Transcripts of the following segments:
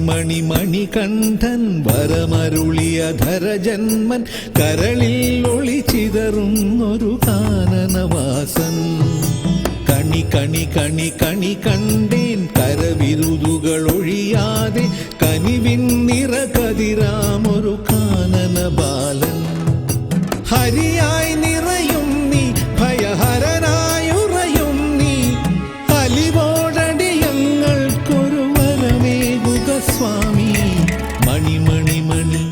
മണി മണികണ്ഠൻ വരമരുളിയ ധരജന്മൻ കരളിൽ ഒളിച്ചിതറുന്നൊരു കാനനവാസൻ കണി കണി കണി കണി കണ്ടേൻ കരവിരുതുകൾ ഒഴിയാതെ കനിവിൻ നിറകതിരാമൊരു കാനന ബാലൻ ഹരിയായി നിറയും നീ ഭയഹരനായുറയും നീ അലിവോടടിയങ്ങൾക്കൊരു വരമേകുക സ്വാമി മണി മണി മണി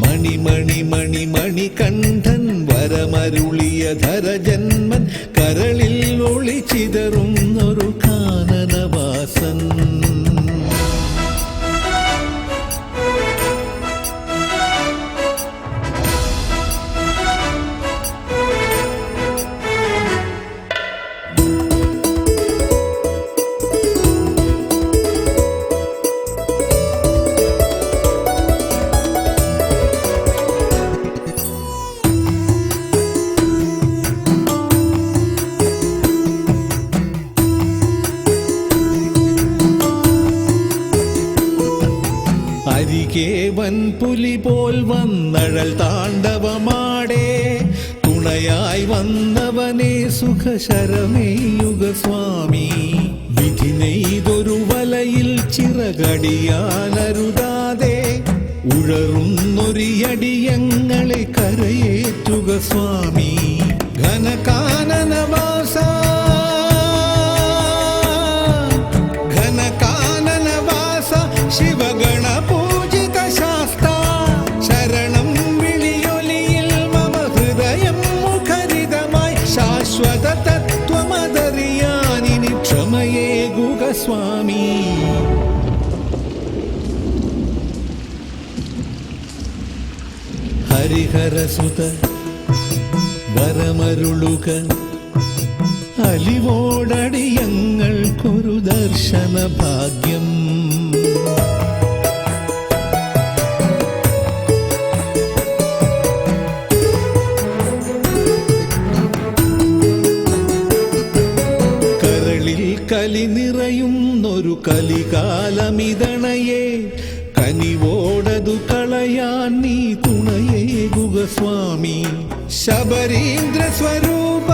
മണി മണി മണി മണികണ്ഠൻ വരമരുളിയ ധരജന്മൻ കരളിൽ ഒളിച്ചിതറുന്നൊരു കാനനവാസൻ വൻപുലി പോൽ വന്നഴൽ താണ്ഡവമാടേ തുണയായി വന്നവനെ സുഖശരമേയുക സ്വാമി വിധി നെയ്തൊരു വലയിൽ ചിറകടിയാനരുതാതെ ഉഴറുന്നൊരിയടിയങ്ങളെ കരയേറ്റുക സ്വാമി ഘനകാനനവാസ ഘനകാനനവാസ ശിവഗണ തത്വമതറിയാനിനി ക്ഷമയേകുക സ്വാമി ഹരിഹരസുത വരമരുളുക അലിവോടടിയങ്ങൾക്കൊരു ദർശന ഭാഗ്യം കലി നിറയുന്നൊരു കലികാലമിതണയെ കനിവോടതു കളയാൻ നീ തുണയേകുക സ്വാമി ശബരീന്ദ്ര സ്വരൂപ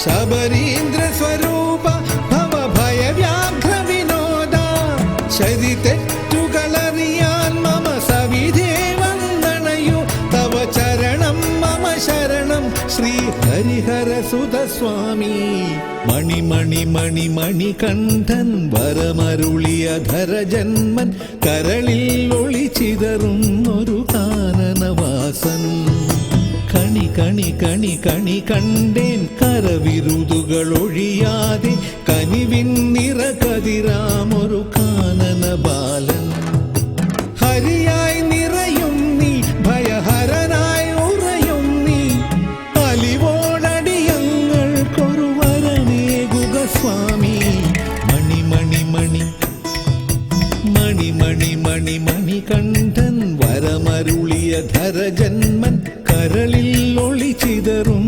ശബരീന്ദ്ര സ്വരൂപ ഭവഭയവ്യാഘ്ര വിനോദ ശരി തെറ്റുകളറിയാൻ മമ സവിധേ വന്ദനയോ തവ ചരണം മമ ശരണം ശ്രീ ഹരിഹരസുത സ്വാമി മണി മണി മണി മണികണ്ഠൻ വരമരുളിയ ധരജന്മൻ കരളിൽ ഒളിച്ചിതറുന്നൊരു കാനനവാസൻ കണി കണി കണി കണി കണ്ടേൻ കരവിരുതുകൾ ഒഴിയാതെ കനിവിൻ നിറകതിരാമൊരു കാനന ബാലൻ ഹരിയായി നിറയും നീ ഭയഹരനായി ഉറയും നീ അലിവോടടിയങ്ങൾക്കൊരു വരമേകുക സ്വാമി മണി മണി മണി മണി മണി മണി മണികണ്ഠൻ വരമരുളിയ ധരജന്മൻ കരളിൽ ഒളിച്ചിതറും